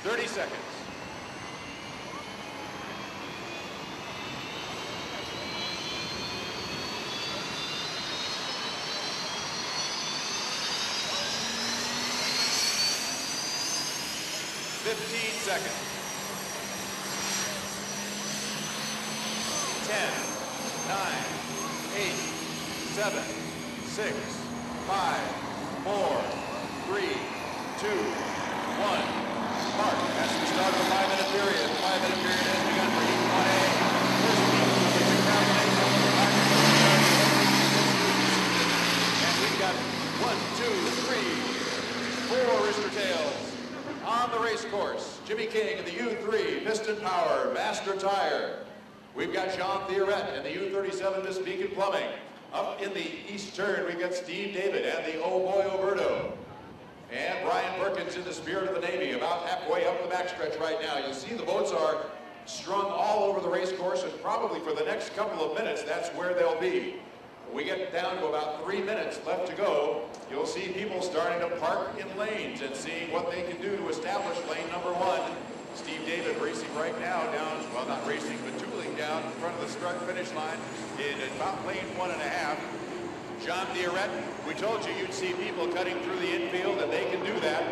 30 seconds. Seconds. 10, 9, 8, 7, 6, 5, 4, 3, 2, 1. Mark, that's the start of the 5-minute period. The 5-minute period has begun for Heat 1A. First heat of the 2008 and we've got 1, 2, 3, 4 rooster tails. On the race course, Jimmy King in the U3 Piston Power Master Tire. We've got Jean Theoret in the U37 Miss Beacon Plumbing. Up in the east turn, we've got Steve David and the Oh Boy Oberto. And Brian Perkins in the Spirit of the Navy, about halfway up the backstretch right now. You'll see the boats are strung all over the race course, and probably for the next couple of minutes, that's where they'll be. When we get down to about 3 minutes left to go, you'll see people starting to park in lanes and seeing what they can do to establish lane number 1. Steve David racing right now down, well, not racing, but tooling down in front of the start-finish line in about lane 1.5. Jean Theoret, we told you you'd see people cutting through the infield, and they can do that.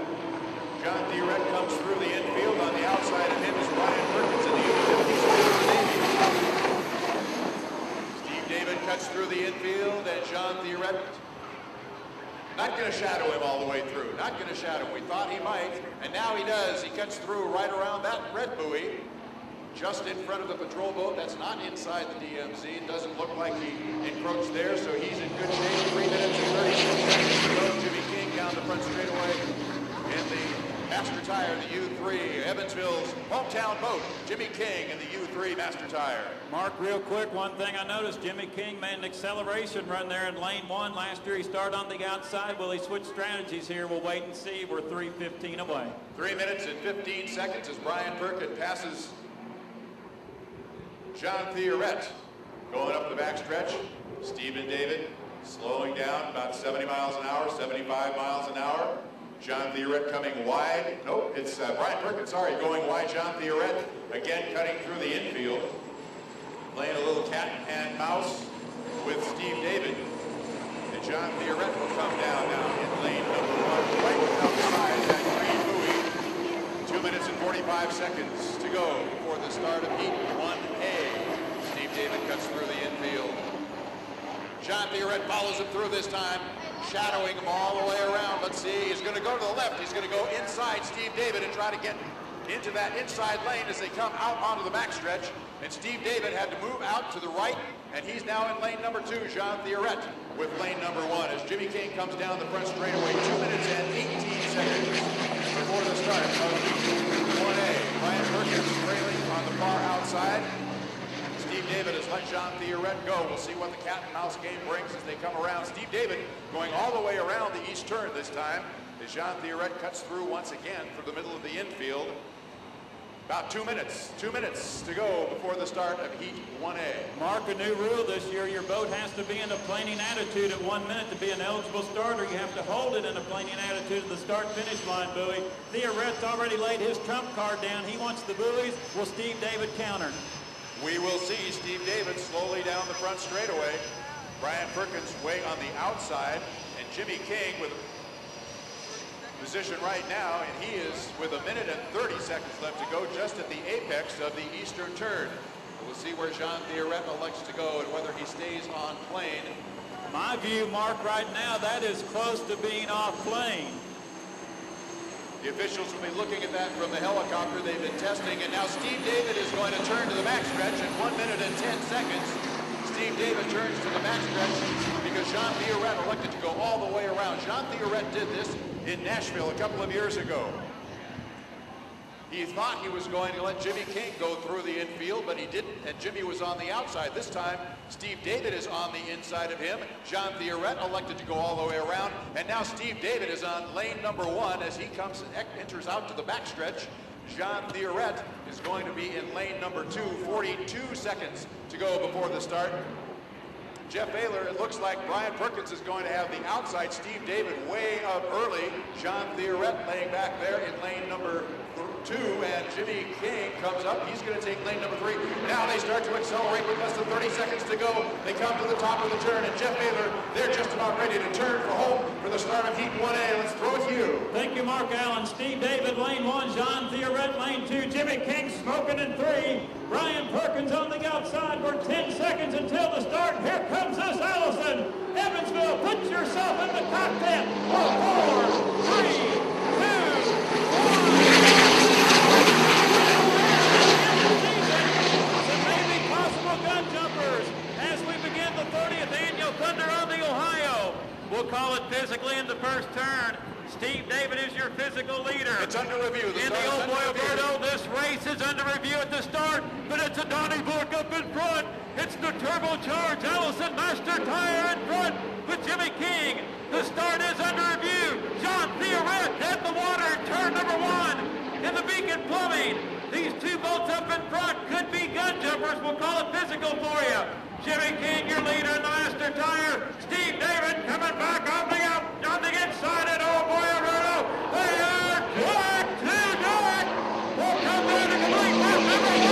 Jean Theoret comes through the infield. On the outside of him is Brian Perkins in the U50. David cuts through the infield, and Jean Theoret not going to shadow him all the way through. Not going to shadow him. We thought he might, and now he does. He cuts through right around that red buoy, just in front of the patrol boat. That's not inside the DMZ. It doesn't look like he encroached there, so he's in good shape. 3 minutes and 36 seconds to go. Jimmy King down the front straightaway in the Master Tire, the U3, Evansville's hometown boat. Jimmy King in the U3 Master Tire. Mark, real quick, one thing I noticed, Jimmy King made an acceleration run there in lane 1 last year. He started on the outside. Will he switch strategies here? We'll wait and see. We're 3:15 away. 3 minutes and 15 seconds as Brian Perkins passes Jean Theoret going up the backstretch. Stephen David slowing down about 70 miles an hour, 75 miles an hour. Jean Theoret coming wide. Nope, it's Brian Perkins, sorry, going wide. Jean Theoret again cutting through the infield. Playing a little cat and mouse with Steve David. And Jean Theoret will come down now in lane number 1, right outside that green buoy. 2 minutes and 45 seconds to go before the start of Heat 1A. Steve David cuts through the infield. Jean Theoret follows him through this time, shadowing him all the way around. Let's see, he's going to go to the left. He's going to go inside Steve David and try to get into that inside lane as they come out onto the backstretch. And Steve David had to move out to the right, and he's now in lane number 2, Jean Theoret, with lane number 1. As Jimmy King comes down the front straightaway, 2 minutes and 18 seconds before the start of Heat 1A. Brian Perkins trailing on the far outside. Steve David has let Jean Theoret go. We'll see what the cat and mouse game brings as they come around. Steve David going all the way around the east turn this time as Jean Theoret cuts through once again through the middle of the infield. About 2 minutes to go before the start of Heat 1A. Mark, a new rule this year, your boat has to be in a planing attitude at 1 minute to be an eligible starter. You have to hold it in a planing attitude at the start-finish line buoy. Theoret's already laid his trump card down. He wants the buoys. Will Steve David counter? We will see Steve David slowly down the front straightaway. Brian Perkins way on the outside, and Jimmy King with position right now, and he is with 1 minute and 30 seconds left to go, just at the apex of the eastern turn. We'll see where Jean Theoret elects to go and whether he stays on plane. My view, Mark, right now, that is close to being off plane. The officials will be looking at that from the helicopter. They've been testing, and now Steve David is going to turn to the backstretch in 1 minute and 10 seconds. Steve David turns to the backstretch because Jean Theoret elected to go all the way around. Jean Theoret did this in Nashville a couple of years ago. He thought he was going to let Jimmy King go through the infield, but he didn't, and Jimmy was on the outside. This time, Steve David is on the inside of him. Jean Theoret elected to go all the way around, and now Steve David is on lane number 1 as he comes and enters out to the backstretch. Jean Theoret is going to be in lane number 2, 42 seconds to go before the start. Jeff Baylor, it looks like Brian Perkins is going to have the outside. Steve David way up early. John Theoret laying back there in lane number 2, and Jimmy King comes up. He's going to take lane number 3. Now they start to accelerate with less than 30 seconds to go. They come to the top of the turn, and Jeff Baylor, they're just about ready to turn for home for the start of Heat 1A. Let's throw it to you. Thank you, Mark Allen. Steve David, lane 1. John Theoret, lane 2. Jimmy King smoking in 3. Brian Perkins on the outside for 10 seconds until the start. Here comes this Allison. Evansville, put yourself in the cockpit. 4, 3, 2, 1. We'll call it physically in the first turn. Steve David is your physical leader. It's under review. In the old boy Alberto, this race is under review at the start, but it's a Donnybrook up in front. It's the turbocharged Allison Master Tire in front with Jimmy King. The start is under review. John Theoret at the water, turn number 1 in the Beacon Plumbing. These two boats up in front could be gun jumpers. We'll call it physical for you. Jimmy King, your leader in the Master Tire. Steve David coming back on the inside at Old Boy Alberto. They are back to dark. We'll come down to complete lap number 1.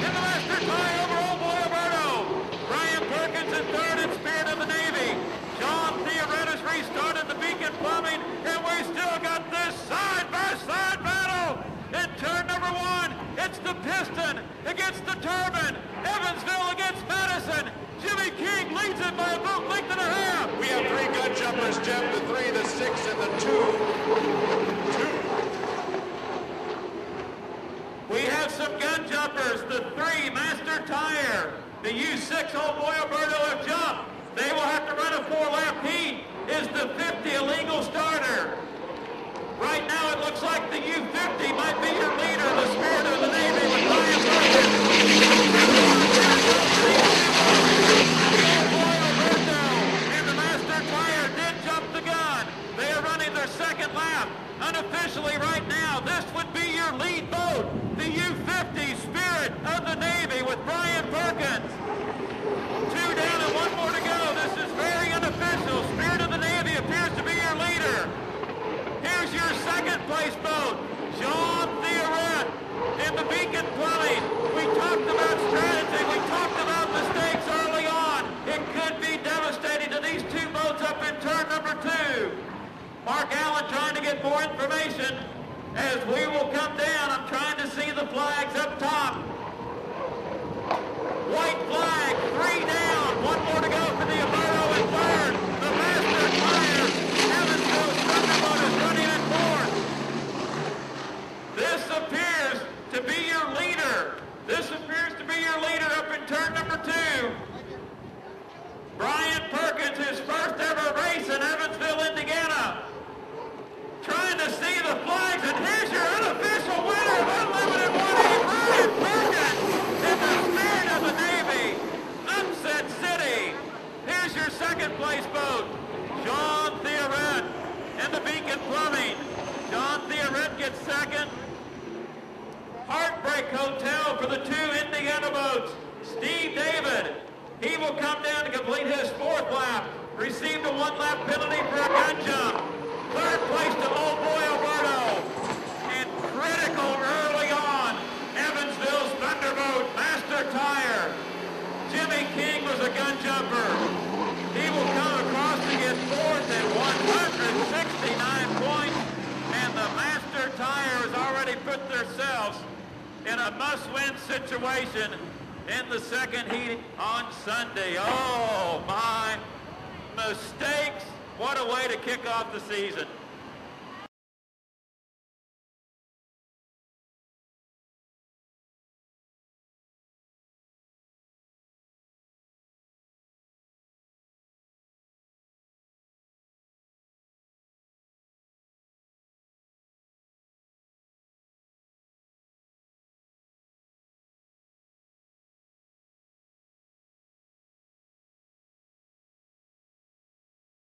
In the Master Tire over Old Boy Alberto. Brian Perkins in third in Spirit of the Navy. John Theoret has restarted the Beacon Plumbing, and we still got this side-by-side battle. In turn number 1, it's the piston against the turbine. Evansville against Madison. Jimmy King leads it by a boat length and a half. We have 3 gun jumpers, Jeff, the 3, the 6, and the 2. We have some gun jumpers. The 3, Master Tire. The U6, Old Boy Alberto have jumped. They will have to run a 4-lap heat. Is the 50 a legal starter? Right now it looks like the U50 might be your leader, the Spirit of the Navy with Brian Perkins. And the Master Tire did jump the gun. They are running their second lap. Unofficially right now, this would be your lead boat, the U50 Spirit of the Navy with Brian Perkins. 2 down and 1 more to go. This is very unofficial. Spirit of the Navy appears to be your leader. Here's your second place boat, John Theoret in the Beacon Plumbing. We talked about strategy. We talked about mistakes early on. It could be devastating to these 2 boats up in turn number 2. Mark Allen trying to get more information as we will come down. I'm trying to see the flags up top. White flag, 3 down, 1 more to go for the Alberto in third. The Master Tire, Evansville's Thunderbolt is running in 4th. This appears to be your leader. This appears to be your leader up in turn number 2. Brian Perkins, his first ever race in Evansville, Indiana. Trying to see the flags, and here's your unofficial winner of Unlimited 1A, Brian Perkins, in the Spirit of the Navy, Upset City. Here's your second place boat, John Theoret and the Beacon Plumbing. John Theoret gets second. Heartbreak Hotel for the 2 Indiana boats. Steve David, he will come down to complete his 4th lap. Received a 1-lap penalty for a gun jump. Third place to Old Boy Alberto. And critical early on, Evansville's Thunderbolt, Master Tire. Jimmy King was a gun jumper. He will come across to get 4th at 169 points. And the Master Tire has already put themselves in a must-win situation in the second heat on Sunday. Oh, my mistakes. What a way to kick off the season.